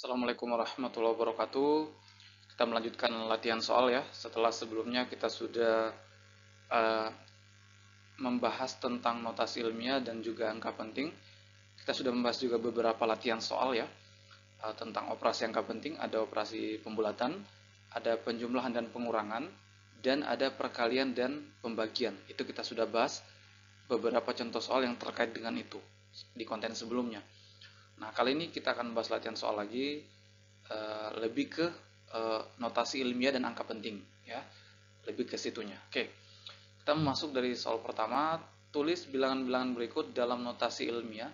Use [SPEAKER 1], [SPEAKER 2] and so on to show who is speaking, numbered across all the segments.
[SPEAKER 1] Assalamualaikum warahmatullahi wabarakatuh. Kita melanjutkan latihan soal ya. Setelah sebelumnya kita sudah eh, membahas tentang notasi ilmiah dan juga angka penting. Kita sudah membahas juga beberapa latihan soal ya. Tentang operasi angka penting, ada operasi pembulatan, ada penjumlahan dan pengurangan, dan ada perkalian dan pembagian. Itu kita sudah bahas beberapa contoh soal yang terkait dengan itu di konten sebelumnya. Nah, kali ini kita akan bahas latihan soal lagi, lebih ke notasi ilmiah dan angka penting ya, lebih ke situnya. Oke, kita masuk dari soal pertama. Tulis bilangan-bilangan berikut dalam notasi ilmiah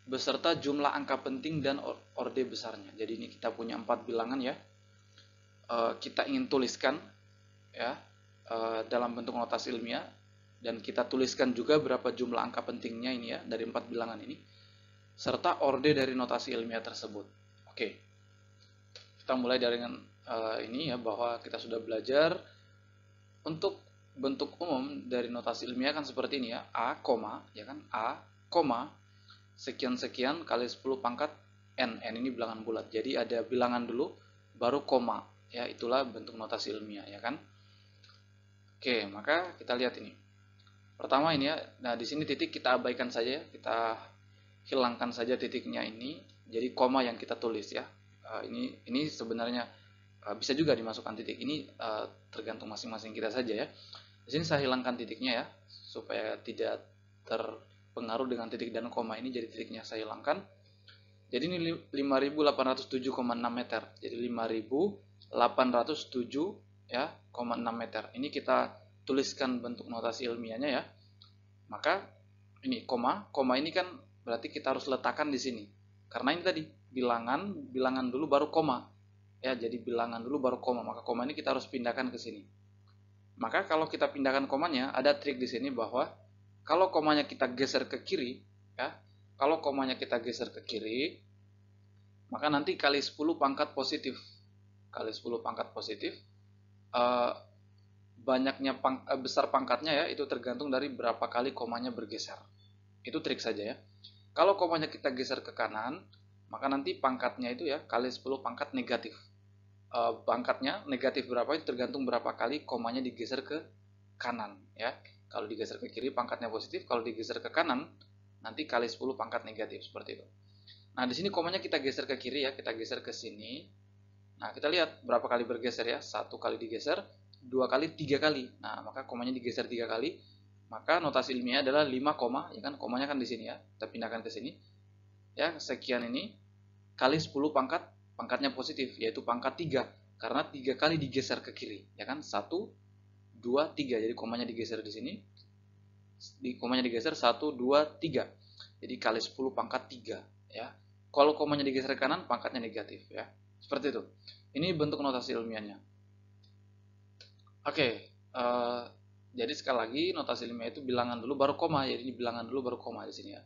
[SPEAKER 1] beserta jumlah angka penting dan orde besarnya. Jadi ini kita punya 4 bilangan ya. Kita ingin tuliskan ya dalam bentuk notasi ilmiah, dan kita tuliskan juga berapa jumlah angka pentingnya ini ya dari 4 bilangan ini, serta orde dari notasi ilmiah tersebut. Oke, kita mulai dari ini ya, bahwa kita sudah belajar untuk bentuk umum dari notasi ilmiah kan seperti ini ya, A, ya kan, A, sekian-sekian kali 10 pangkat N ini bilangan bulat. Jadi ada bilangan dulu, baru koma, ya itulah bentuk notasi ilmiah ya kan. Oke, maka kita lihat ini. Pertama ini ya, nah di sini titik kita abaikan saja, kita hilangkan saja titiknya ini, jadi koma yang kita tulis ya. Ini sebenarnya bisa juga dimasukkan titik, ini tergantung masing-masing kita saja ya. Di sini saya hilangkan titiknya ya, supaya tidak terpengaruh dengan titik dan koma ini, jadi titiknya saya hilangkan. Jadi ini 5.807,6 meter. Jadi 5.807 ya, 6 meter. Ini kita tuliskan bentuk notasi ilmiahnya ya. Maka ini koma ini kan berarti kita harus letakkan di sini. Karena ini tadi bilangan dulu baru koma. Ya, jadi bilangan dulu baru koma. Maka koma ini kita harus pindahkan ke sini. Maka kalau kita pindahkan komanya, ada trik di sini bahwa kalau komanya kita geser ke kiri, ya, kalau komanya kita geser ke kiri, maka nanti kali 10 pangkat positif. Kali 10 pangkat positif, banyaknya besar pangkatnya ya, itu tergantung dari berapa kali komanya bergeser. Itu trik saja ya. Kalau komanya kita geser ke kanan, maka nanti pangkatnya itu ya kali 10 pangkat negatif. Pangkatnya negatif berapa itu tergantung berapa kali komanya digeser ke kanan ya. Kalau digeser ke kiri pangkatnya positif, kalau digeser ke kanan nanti kali 10 pangkat negatif, seperti itu. Nah, di sini komanya kita geser ke kiri ya, kita geser ke sini. Nah, kita lihat berapa kali bergeser ya. 1 kali digeser, 2 kali, 3 kali. Nah, maka komanya digeser 3 kali. Maka notasi ilmiah adalah 5 koma, ya kan, komanya kan di sini ya. Kita pindahkan ke sini. Ya, sekian ini kali 10 pangkatnya positif, yaitu pangkat 3. Karena 3 kali digeser ke kiri, ya kan? 1 2 3. Jadi komanya digeser di sini. Komanya digeser 1 2 3. Jadi kali 10 pangkat 3, ya. Kalau komanya digeser ke kanan, pangkatnya negatif ya. Seperti itu. Ini bentuk notasi ilmiahnya. Oke, jadi sekali lagi notasi ilmiah itu bilangan dulu baru koma. Jadi ini bilangan dulu baru koma di sini ya.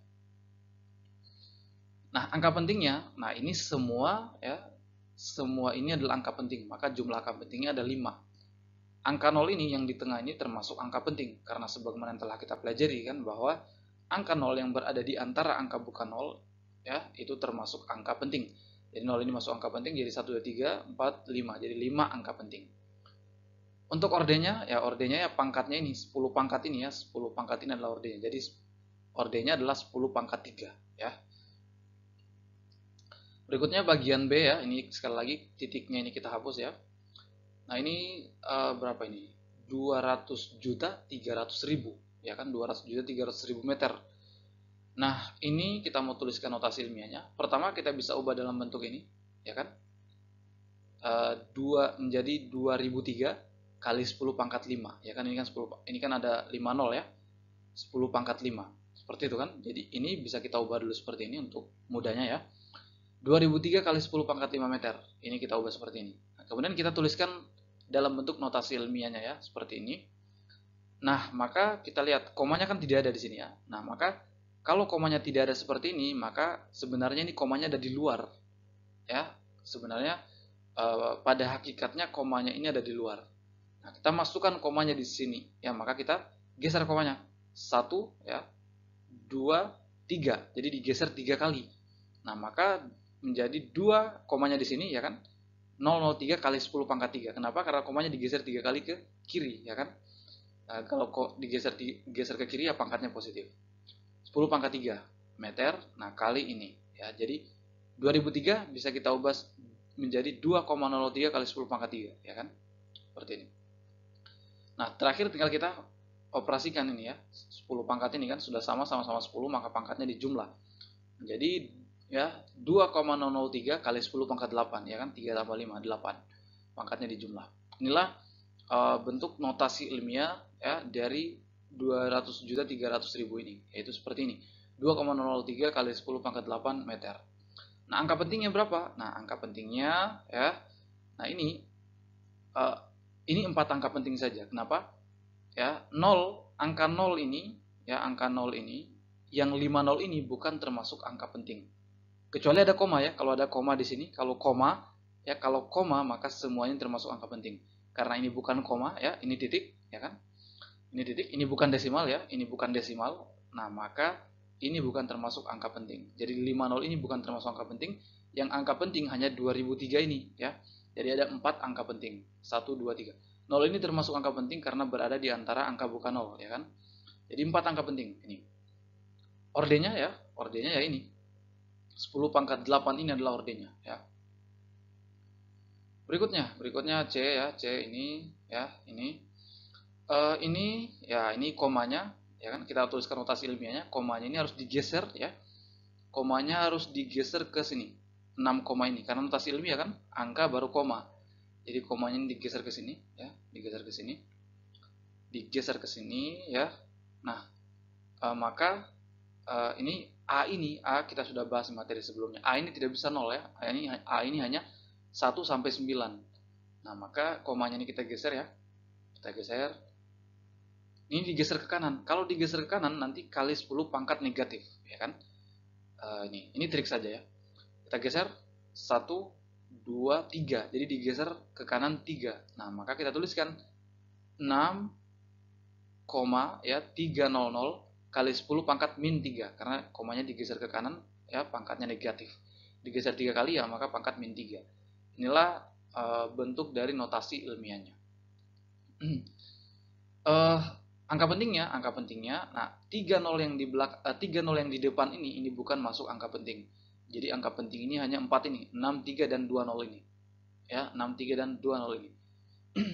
[SPEAKER 1] Nah, angka pentingnya, nah ini semua ya, semua ini adalah angka penting. Maka jumlah angka pentingnya ada 5. Angka 0 ini yang di tengah ini termasuk angka penting, karena sebagaimana yang telah kita pelajari kan bahwa angka 0 yang berada di antara angka bukan 0 ya, itu termasuk angka penting. Jadi 0 ini masuk angka penting, jadi 1 2 3 4 5. Jadi 5 angka penting. Untuk ordenya ya pangkatnya ini 10 pangkat ini ya, 10 pangkat ini adalah ordenya. Jadi ordenya adalah 10 pangkat 3 ya. Berikutnya bagian B ya, ini sekali lagi titiknya ini kita hapus ya. Nah, ini berapa ini? 200 juta 300 ribu ya kan, 200 juta 300 ribu meter. Nah, ini kita mau tuliskan notasi ilmiahnya. Pertama kita bisa ubah dalam bentuk ini ya kan. 2 menjadi 2003 kali 10 pangkat 5 ya kan, ini kan 10, ini kan ada 5 0 ya. 10 pangkat 5. Seperti itu kan. Jadi ini bisa kita ubah dulu seperti ini untuk mudahnya ya. 2003 kali 10 pangkat 5 meter. Ini kita ubah seperti ini. Nah, kemudian kita tuliskan dalam bentuk notasi ilmiahnya ya, seperti ini. Nah, maka kita lihat komanya kan tidak ada di sini ya. Nah, maka kalau komanya tidak ada seperti ini, maka sebenarnya ini komanya ada di luar. Ya, sebenarnya pada hakikatnya komanya ini ada di luar. Nah, kita masukkan komanya di sini. Ya, maka kita geser komanya. 1 ya, 2 3. Jadi digeser 3 kali. Nah, maka menjadi 2 komanya di sini ya kan. 003 kali 10 pangkat 3. Kenapa? Karena komanya digeser 3 kali ke kiri ya kan. Kalau kok digeser ke kiri ya pangkatnya positif. 10 pangkat 3 meter. Nah, kali ini ya. Jadi 2003 bisa kita ubah menjadi 2,03 kali 10 pangkat 3 ya kan. Seperti ini. Nah, terakhir tinggal kita operasikan ini ya. 10 pangkat ini kan sudah sama-sama 10, maka pangkatnya dijumlah. Jadi ya 2,003 kali 10 pangkat 8 ya kan, 3 tambah 5 8, pangkatnya dijumlah. Inilah bentuk notasi ilmiah ya dari 200.300.000 ini, yaitu seperti ini, 2,003 kali 10 pangkat 8 meter. Nah, angka pentingnya berapa? Nah, angka pentingnya ya, nah ini 4 angka penting saja. Kenapa? Ya, 0, angka 0 ini ya, angka 0 ini yang 50 ini bukan termasuk angka penting. Kecuali ada koma ya. Kalau ada koma di sini, kalau koma maka semuanya termasuk angka penting. Karena ini bukan koma ya, ini titik ya kan? Ini titik, ini bukan desimal ya, ini bukan desimal. Nah, maka ini bukan termasuk angka penting. Jadi 50 ini bukan termasuk angka penting. Yang angka penting hanya 2003 ini ya. Jadi ada 4 angka penting. 1 2 3. 0 ini termasuk angka penting karena berada di antara angka bukan 0 ya kan? Jadi 4 angka penting ini. Ordennya ya ini. 10 pangkat 8 ini adalah ordennya ya. Berikutnya C ya, C ini ya, ini ini komanya ya kan, kita tuliskan notasi ilmiahnya. Komanya ini harus digeser ya. Komanya harus digeser ke sini. 6 koma ini karena notasi ilmiah kan angka baru koma. Jadi komanya ini digeser ke sini ya, digeser ke sini. Digeser ke sini ya. Nah, maka ini A kita sudah bahas di materi sebelumnya. A ini tidak bisa 0 ya. A ini hanya 1 sampai 9. Nah, maka komanya ini kita geser ya. Kita geser. Ini digeser ke kanan. Kalau digeser ke kanan nanti kali 10 pangkat negatif, ya kan? Ini trik saja ya. Kita geser 1 2 3. Jadi digeser ke kanan 3. Nah, maka kita tuliskan 6, ya 300 kali 10 pangkat min 3 karena komanya digeser ke kanan ya, pangkatnya negatif. Digeser 3 kali ya, maka pangkat min 3. Inilah bentuk dari notasi ilmiahnya. Angka pentingnya, nah 30 yang di belakang 30 yang di depan ini bukan masuk angka penting. Jadi angka penting ini hanya 4 ini, 63 dan 20 ini. Ya, 63 dan 20 ini.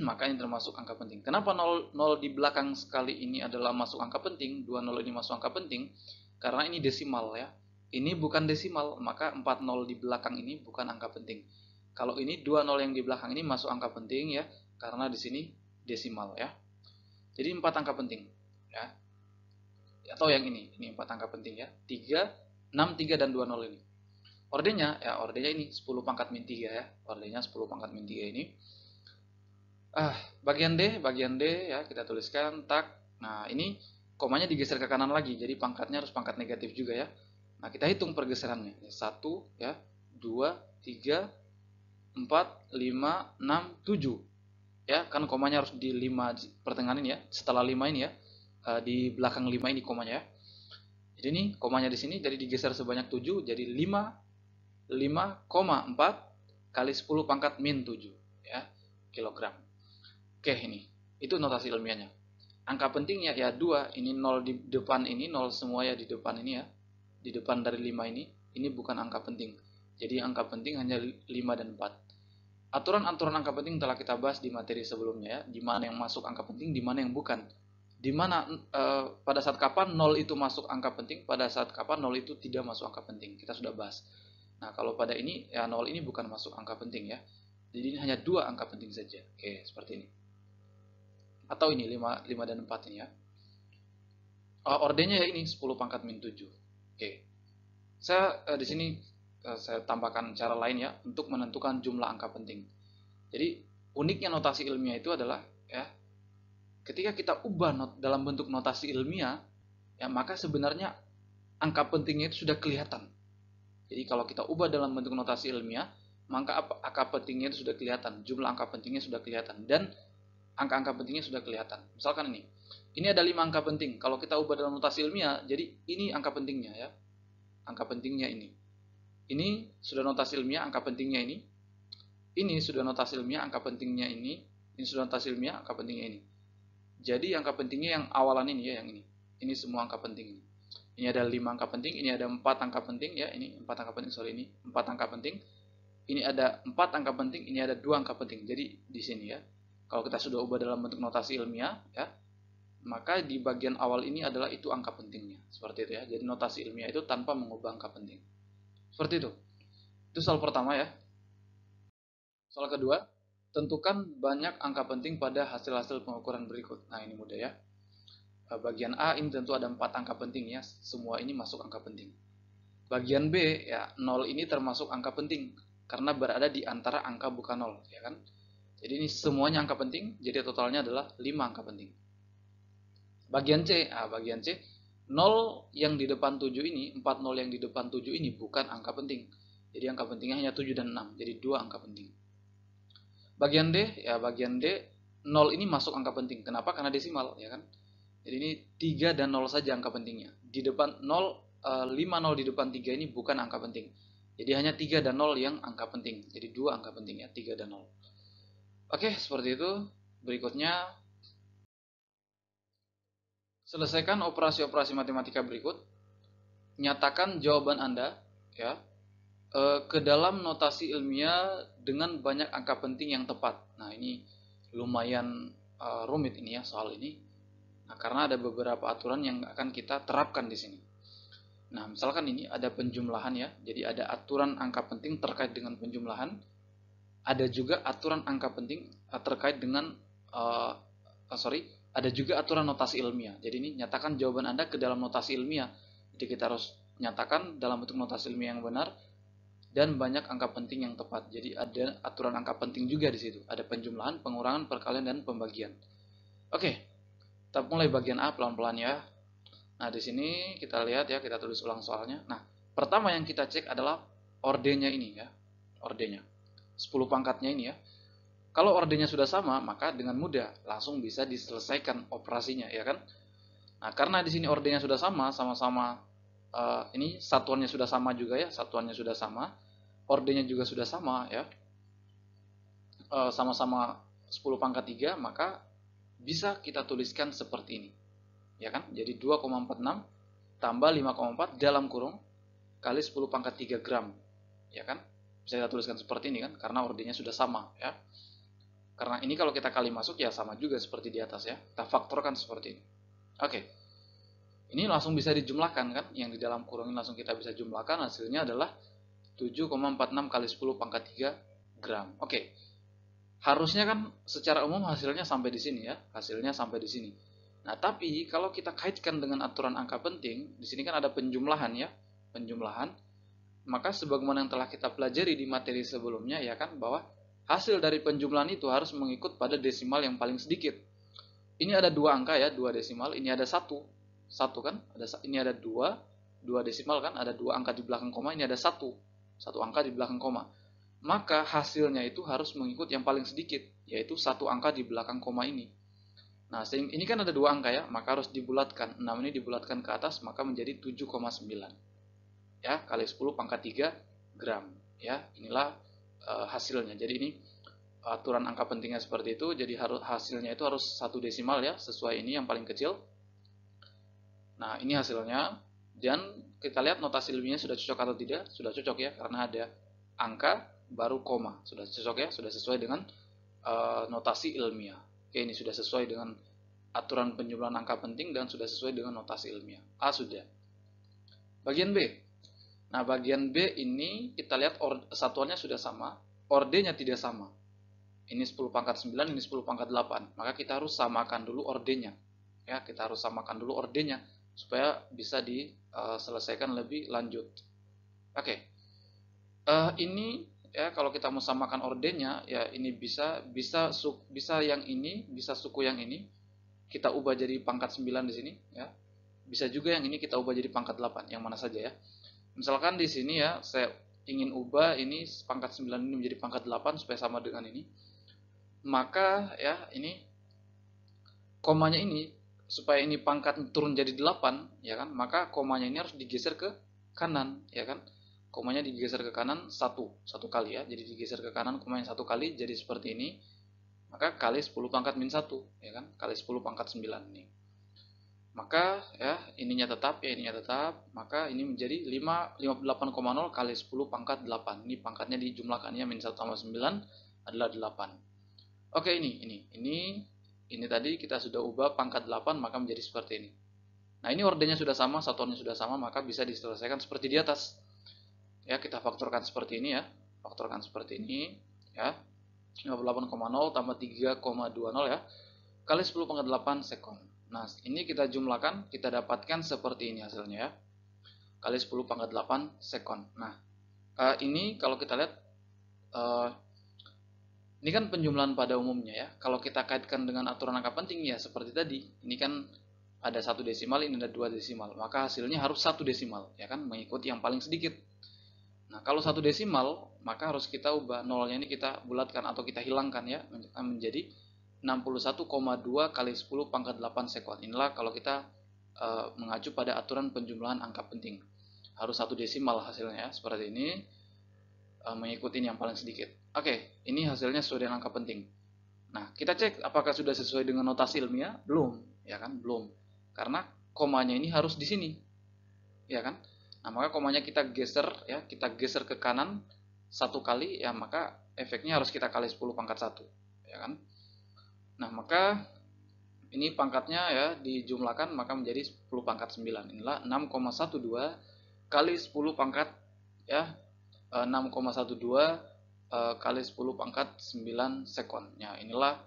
[SPEAKER 1] Maka ini termasuk angka penting. Kenapa 0 di belakang sekali ini adalah masuk angka penting, 20 ini masuk angka penting? Karena ini desimal ya. Ini bukan desimal, maka 40 di belakang ini bukan angka penting. Kalau ini 20 yang di belakang ini masuk angka penting ya, karena di sini desimal ya. Jadi 4 angka penting ya. Atau yang ini 4 angka penting ya. 3, 6, 3 dan 20 ini. Ordennya ini 10 pangkat min 3 ya. Ordennya 10 pangkat min 3 ini. Bagian D ya, kita tuliskan tak. Nah, ini komanya digeser ke kanan lagi. Jadi pangkatnya harus pangkat negatif juga ya. Nah, kita hitung pergeserannya. 1 ya, 2, 3, 4, 5, 6, 7. Ya, kan komanya harus di 5 pertengahan ini ya. Setelah 5 ini ya. Di belakang 5 ini komanya ya. Jadi ini komanya di sini jadi digeser sebanyak 7 jadi 5,4 kali 10 pangkat min 7 ya, kilogram. Oke, ini. Itu notasi ilmiahnya. Angka pentingnya ya 2, ini 0 di depan ini, 0 semua ya di depan ini ya. Di depan dari 5 ini bukan angka penting. Jadi angka penting hanya 5 dan 4. Aturan-aturan angka penting telah kita bahas di materi sebelumnya ya. Di mana yang masuk angka penting, di mana yang bukan. Di mana pada saat kapan 0 itu masuk angka penting, pada saat kapan 0 itu tidak masuk angka penting. Kita sudah bahas. Nah, kalau pada ini ya 0 ini bukan masuk angka penting ya. Jadi ini hanya 2 angka penting saja. Oke, seperti ini. Atau ini 5 dan 4 ini ya. Ordennya ya ini 10 pangkat min 7. Oke. Saya di sini saya tambahkan cara lain ya untuk menentukan jumlah angka penting. Jadi uniknya notasi ilmiah itu adalah ya ketika kita ubah dalam bentuk notasi ilmiah ya, maka sebenarnya angka pentingnya itu sudah kelihatan. Jadi kalau kita ubah dalam bentuk notasi ilmiah, maka angka pentingnya itu sudah kelihatan, jumlah angka pentingnya sudah kelihatan dan angka-angka pentingnya sudah kelihatan. Misalkan ini ada 5 angka penting. Kalau kita ubah dalam notasi ilmiah, jadi ini angka pentingnya ya. Angka pentingnya ini. Ini sudah notasi ilmiah angka pentingnya ini. Ini sudah notasi ilmiah angka pentingnya ini. Ini sudah notasi ilmiah angka pentingnya ini. Jadi angka pentingnya yang awalan ini ya, yang ini. Ini semua angka penting ini. Ini ada 5 angka penting, ini ada 4 angka penting ya, ini 4 angka penting, sorry ini 4 angka penting. Ini ada 4 angka penting, ini ada 2 angka penting. Jadi di sini ya. Kalau kita sudah ubah dalam bentuk notasi ilmiah ya, maka di bagian awal ini adalah itu angka pentingnya. Seperti itu ya. Jadi notasi ilmiah itu tanpa mengubah angka penting. Seperti itu. Itu soal pertama ya. Soal kedua, tentukan banyak angka penting pada hasil-hasil pengukuran berikut. Nah, ini mudah ya. Bagian A ini tentu ada 4 angka penting ya, semua ini masuk angka penting. Bagian B ya, 0 ini termasuk angka penting karena berada di antara angka bukan 0 ya kan. Jadi ini semuanya angka penting, jadi totalnya adalah 5 angka penting. Bagian C, bagian C 0 yang di depan 7 ini, 4 0 yang di depan 7 ini bukan angka penting. Jadi angka pentingnya hanya 7 dan 6, jadi 2 angka penting. Bagian D, ya bagian D 0 ini masuk angka penting. Kenapa? Karena desimal ya kan. Jadi ini 3 dan 0 saja angka pentingnya. Di depan 0, 5 0 di depan 3 ini bukan angka penting. Jadi hanya 3 dan 0 yang angka penting. Jadi 2 angka penting ya, 3 dan 0. Oke, seperti itu. Berikutnya, selesaikan operasi-operasi matematika berikut. Nyatakan jawaban Anda ya ke dalam notasi ilmiah dengan banyak angka penting yang tepat. Nah, ini lumayan rumit ini ya soal ini. Nah, karena ada beberapa aturan yang akan kita terapkan di sini. Nah, misalkan ini ada penjumlahan ya. Jadi ada aturan angka penting terkait dengan penjumlahan. Ada juga aturan angka penting terkait dengan ada juga aturan notasi ilmiah. Jadi ini nyatakan jawaban Anda ke dalam notasi ilmiah. Jadi kita harus nyatakan dalam bentuk notasi ilmiah yang benar dan banyak angka penting yang tepat. Jadi ada aturan angka penting juga di situ. Ada penjumlahan, pengurangan, perkalian, dan pembagian. Oke. Kita mulai bagian A pelan-pelan ya. Nah, di sini kita lihat ya, kita tulis ulang soalnya. Nah, pertama yang kita cek adalah ordennya ini ya. Ordennya. 10 pangkatnya ini ya. Kalau ordennya sudah sama, maka dengan mudah langsung bisa diselesaikan operasinya ya kan. Nah, karena di sini ordennya sudah sama, sama-sama ini satuannya sudah sama juga ya, satuannya sudah sama. Ordennya juga sudah sama ya. Sama-sama 10 pangkat 3, maka bisa kita tuliskan seperti ini. Ya kan? Jadi 2,46 tambah 5,4 dalam kurung kali 10 pangkat 3 gram. Ya kan? Bisa kita tuliskan seperti ini kan? Karena ordernya sudah sama ya. Karena ini kalau kita kali masuk ya sama juga seperti di atas ya. Kita faktorkan seperti ini. Oke. Ini langsung bisa dijumlahkan kan? Yang di dalam kurung ini langsung kita bisa jumlahkan. Hasilnya adalah 7,46 kali 10 pangkat 3 gram. Oke. Harusnya kan secara umum hasilnya sampai di sini ya. Hasilnya sampai di sini. Nah, tapi kalau kita kaitkan dengan aturan angka penting, di sini kan ada penjumlahan ya. Penjumlahan. Maka sebagaimana yang telah kita pelajari di materi sebelumnya ya kan, bahwa hasil dari penjumlahan itu harus mengikut pada desimal yang paling sedikit. Ini ada 2 angka ya, 2 desimal, ini ada 1. 1 kan? Ini ada 2 desimal kan, ada 2 angka di belakang koma, ini ada 1 angka di belakang koma. Maka hasilnya itu harus mengikut yang paling sedikit, yaitu 1 angka di belakang koma ini. Nah, ini kan ada 2 angka ya, maka harus dibulatkan. 6 ini dibulatkan ke atas, maka menjadi 7,9. Ya, kali 10 pangkat 3 gram. Ya, inilah hasilnya. Jadi ini aturan angka pentingnya seperti itu. Jadi hasilnya itu harus 1 desimal ya, sesuai ini yang paling kecil. Nah, ini hasilnya. Dan kita lihat notasi ilmiahnya sudah cocok atau tidak. Sudah cocok ya, karena ada angka baru koma. Sudah cocok ya, sudah sesuai dengan notasi ilmiah. Oke, ini sudah sesuai dengan aturan penjumlahan angka penting dan sudah sesuai dengan notasi ilmiah. A sudah. Bagian B. Nah, bagian B ini kita lihat satuannya sudah sama, ordennya tidak sama. Ini 10 pangkat 9, ini 10 pangkat 8. Maka kita harus samakan dulu ordennya. Ya, kita harus samakan dulu ordennya supaya bisa diselesaikan lebih lanjut. Oke. Ini ya kalau kita mau samakan ordennya ya ini bisa yang ini, bisa suku yang ini kita ubah jadi pangkat 9 di sini ya. Bisa juga yang ini kita ubah jadi pangkat 8, yang mana saja ya. Misalkan di sini ya saya ingin ubah ini pangkat 9 ini menjadi pangkat 8 supaya sama dengan ini. Maka ya ini komanya ini supaya ini pangkat turun jadi 8 ya kan, maka komanya ini harus digeser ke kanan ya kan. komanya digeser ke kanan satu kali ya. Jadi digeser ke kanan komanya satu kali jadi seperti ini. Maka kali 10 pangkat min 1 ya kan? Kali 10 pangkat 9 nih. Maka ya ininya tetap ya, ininya tetap. Maka ini menjadi 58,0 kali 10 pangkat 8. Ini pangkatnya dijumlahkannya min 1 tambah 9 adalah 8. Oke, ini tadi kita sudah ubah pangkat 8 maka menjadi seperti ini. Nah, ini ordernya sudah sama, satuannya sudah sama, maka bisa diselesaikan seperti di atas. Ya, kita faktorkan seperti ini ya. Faktorkan seperti ini ya. 58,0 tambah 3,20 ya. Kali 10 pangkat 8 sekon. Nah, ini kita jumlahkan, kita dapatkan seperti ini hasilnya ya. Kali 10 pangkat 8 sekon. Nah, ini kalau kita lihat ini kan penjumlahan pada umumnya ya. Kalau kita kaitkan dengan aturan angka penting ya seperti tadi. Ini kan ada 1 desimal, ini ada 2 desimal. Maka hasilnya harus 1 desimal ya kan, mengikuti yang paling sedikit. Nah, kalau 1 desimal, maka harus kita ubah nolnya ini kita bulatkan atau kita hilangkan ya, menjadi 61,2 kali 10 pangkat 8 sekon. Inilah kalau kita mengacu pada aturan penjumlahan angka penting. Harus 1 desimal hasilnya ya, seperti ini. Mengikuti yang paling sedikit. Oke, ini hasilnya sesuai dengan angka penting. Nah, kita cek apakah sudah sesuai dengan notasi ilmiah? Belum, ya kan? Belum. Karena komanya ini harus di sini. Ya kan? Nah, maka komanya kita geser ya, kita geser ke kanan satu kali ya, maka efeknya harus kita kali 10 pangkat 1, ya kan? Nah, maka ini pangkatnya ya dijumlahkan maka menjadi 10 pangkat 9. Inilah 6,12 kali 10 pangkat ya 6,12 kali 10 pangkat 9 sekon. Ya, inilah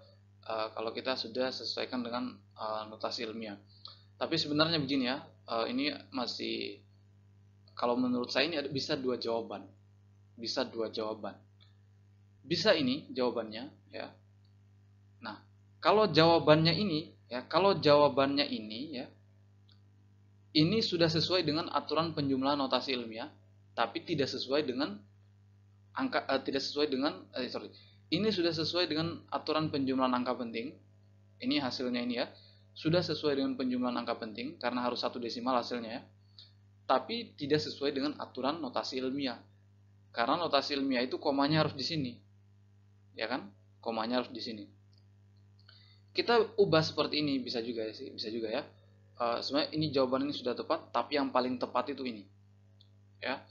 [SPEAKER 1] kalau kita sudah sesuaikan dengan notasi ilmiah. Tapi sebenarnya begini ya, ini masih, kalau menurut saya ini bisa dua jawaban. Bisa dua jawaban. Bisa ini jawabannya ya. Nah, kalau jawabannya ini ya, ini sudah sesuai dengan aturan penjumlahan notasi ilmiah, tapi tidak sesuai dengan ini sudah sesuai dengan aturan penjumlahan angka penting. Ini hasilnya ini ya, sudah sesuai dengan penjumlahan angka penting karena harus 1 desimal hasilnya ya. Tapi tidak sesuai dengan aturan notasi ilmiah. Karena notasi ilmiah itu komanya harus di sini. Ya kan? Komanya harus di sini. Kita ubah seperti ini bisa juga ya sih, bisa juga ya. Sebenarnya ini jawaban ini sudah tepat, tapi yang paling tepat itu ini. Ya.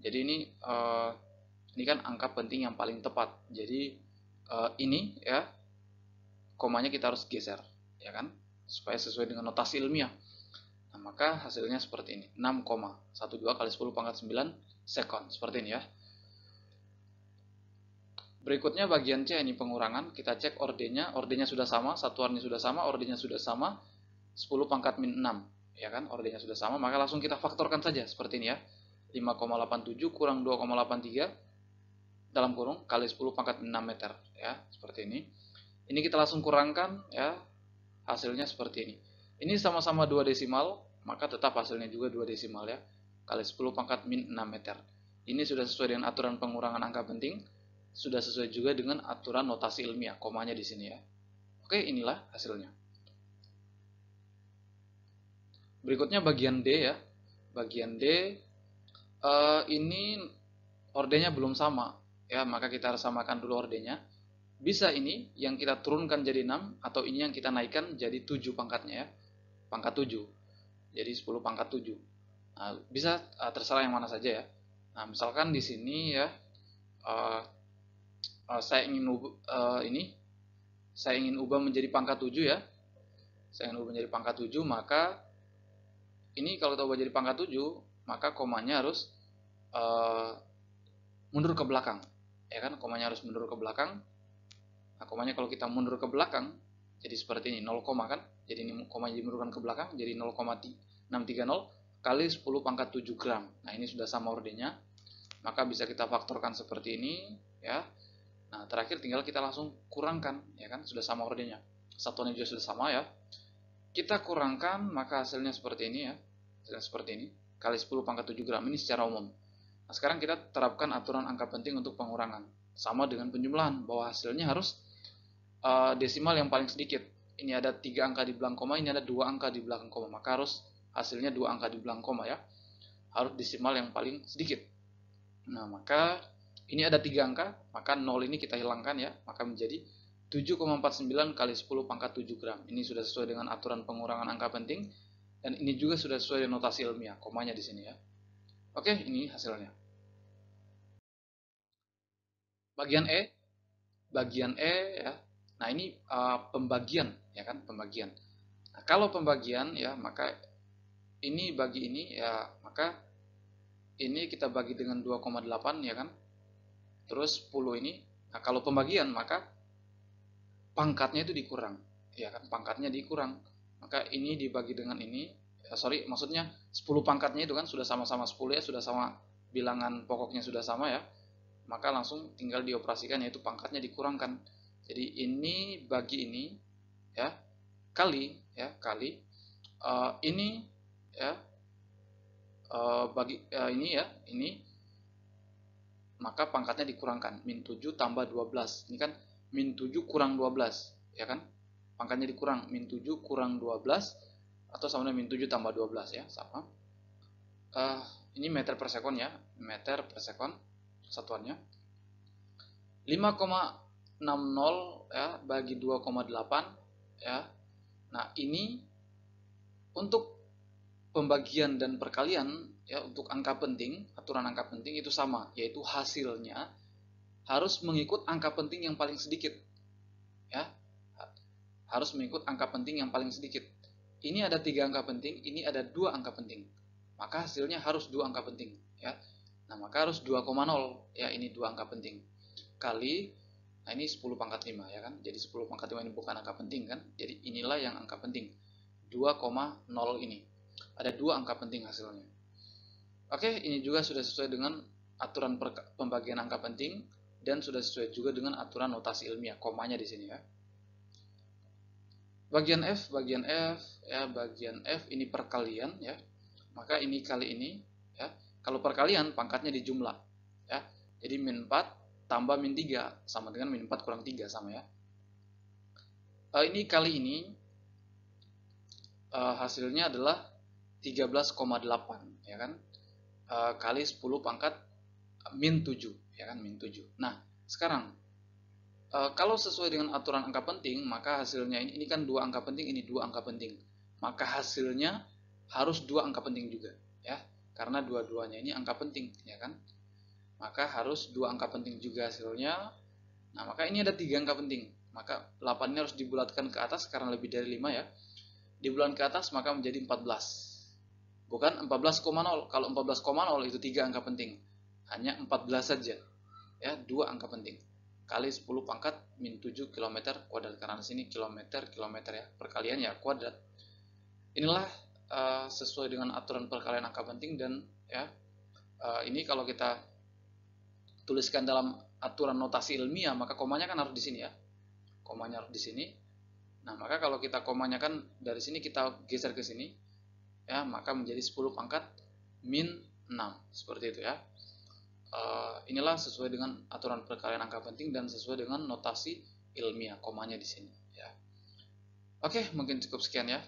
[SPEAKER 1] Jadi ini kan angka penting yang paling tepat. Jadi ini ya komanya kita harus geser, ya kan? Supaya sesuai dengan notasi ilmiah. Nah, maka hasilnya seperti ini. 6,12 kali 10 pangkat 9 sekon. Seperti ini ya. Berikutnya bagian C ini pengurangan. Kita cek ordernya. Ordernya sudah sama, satuannya sudah sama, ordernya sudah sama. 10 pangkat min 6, ya kan? Ordernya sudah sama, maka langsung kita faktorkan saja seperti ini ya. 5,87 kurang 2,83 dalam kurung kali 10 pangkat 6 meter ya, seperti ini. Ini kita langsung kurangkan ya, hasilnya seperti ini. Ini sama-sama 2 desimal, maka tetap hasilnya juga 2 desimal ya, kali 10 pangkat min 6 meter. Ini sudah sesuai dengan aturan pengurangan angka penting, sudah sesuai juga dengan aturan notasi ilmiah, komanya di sini ya. Oke, inilah hasilnya. Berikutnya bagian D ya. Bagian D ini ordernya belum sama ya, maka kita harus samakan dulu ordernya. Bisa ini yang kita turunkan jadi 6 atau ini yang kita naikkan jadi 7 pangkatnya ya. Pangkat 7. Jadi 10 pangkat 7. Nah, bisa terserah yang mana saja ya. Nah, misalkan di sini ya saya ingin ubah menjadi pangkat 7 ya. Saya ingin ubah menjadi pangkat 7, maka ini kalau kita ubah jadi pangkat 7, maka komanya harus mundur ke belakang. Ya kan, komanya harus mundur ke belakang. Nah, komanya kalau kita mundur ke belakang, jadi seperti ini, 0, kan? Jadi ini komanya dimundurkan ke belakang, jadi 0,630 kali 10 pangkat 7 gram. Nah, ini sudah sama ordernya. Maka bisa kita faktorkan seperti ini, ya. Nah, terakhir tinggal kita langsung kurangkan, ya kan? Sudah sama ordernya. Satuannya juga sudah sama ya. Kita kurangkan, maka hasilnya seperti ini ya. Hasilnya seperti ini, kali 10 pangkat 7 gram. Ini secara umum. Nah, sekarang kita terapkan aturan angka penting untuk pengurangan. Sama dengan penjumlahan, bahwa hasilnya harus desimal yang paling sedikit. Ini ada 3 angka di belakang koma, ini ada 2 angka di belakang koma. Maka harus hasilnya 2 angka di belakang koma ya. Harus desimal yang paling sedikit. Nah, maka ini ada 3 angka, maka 0 ini kita hilangkan ya, maka menjadi 7,49 kali 10 pangkat 7 gram. Ini sudah sesuai dengan aturan pengurangan angka penting, dan ini juga sudah sesuai dengan notasi ilmiah, komanya di sini ya. Oke, ini hasilnya. Bagian E ya. Nah, ini pembagian ya kan, pembagian. Nah, kalau pembagian ya, maka ini bagi ini ya, maka ini kita bagi dengan 2,8 ya kan. Terus 10 ini. Nah, kalau pembagian maka pangkatnya itu dikurang. Ya kan, pangkatnya dikurang. Maka ini dibagi dengan ini. Maksudnya 10 pangkatnya itu kan sudah sama-sama 10 ya, sudah sama bilangan pokoknya sudah sama ya. Maka langsung tinggal dioperasikan, yaitu pangkatnya dikurangkan. Jadi ini bagi ini ya, kali ini ya, bagi ini ya, ini, maka pangkatnya dikurangkan, min 7 tambah 12. Ini kan min 7 kurang 12 ya kan, pangkatnya dikurang, min 7 kurang 12 atau sama dengan min 7 tambah 12 ya, sama. Ini meter per sekon ya, meter per sekon satuannya. 5,60 ya bagi 2,8 ya. Nah, ini untuk pembagian dan perkalian ya, untuk angka penting, aturan angka penting itu sama, yaitu hasilnya harus mengikut angka penting yang paling sedikit ya. Harus mengikut angka penting yang paling sedikit. Ini ada 3 angka penting, ini ada 2 angka penting. Maka hasilnya harus 2 angka penting ya. Nah, maka harus 2,0 ya, ini 2 angka penting. Kali, nah ini 10 pangkat 5 ya kan. Jadi 10 pangkat 5 ini bukan angka penting kan. Jadi inilah yang angka penting. 2,0 ini. Ada 2 angka penting hasilnya. Oke, ini juga sudah sesuai dengan aturan pembagian angka penting dan sudah sesuai juga dengan aturan notasi ilmiah, komanya di sini ya. Bagian F ya, bagian F ini perkalian ya. Maka ini kali ini ya. Kalau perkalian pangkatnya dijumlah ya. Jadi min 4 tambah min 3 sama dengan min 4 kurang 3 sama ya. Ini kali ini hasilnya adalah 13,8 ya kan. Kali 10 pangkat min 7 ya kan, min 7. Nah, sekarang kalau sesuai dengan aturan angka penting, maka hasilnya ini kan 2 angka penting, ini 2 angka penting. Maka hasilnya harus 2 angka penting juga ya. Karena dua-duanya ini angka penting ya kan. Maka harus 2 angka penting juga hasilnya. Nah, maka ini ada 3 angka penting. Maka 8 ini harus dibulatkan ke atas karena lebih dari 5 ya. Dibulatkan ke atas maka menjadi 14. Bukan 14,0. Kalau 14,0 itu 3 angka penting. Hanya 14 saja. Ya, 2 angka penting. Kali 10 pangkat min 7 km kuadrat, karena di sini kilometer ya, perkalian ya kuadrat. Inilah sesuai dengan aturan perkalian angka penting, dan ya ini kalau kita tuliskan dalam aturan notasi ilmiah maka komanya kan harus di sini ya. Komanya harus di sini. Nah, maka kalau kita komanya kan dari sini kita geser ke sini ya, maka menjadi 10 pangkat min 6 seperti itu ya. Inilah sesuai dengan aturan perkalian angka penting dan sesuai dengan notasi ilmiah, komanya di sini ya. Oke, mungkin cukup sekian ya.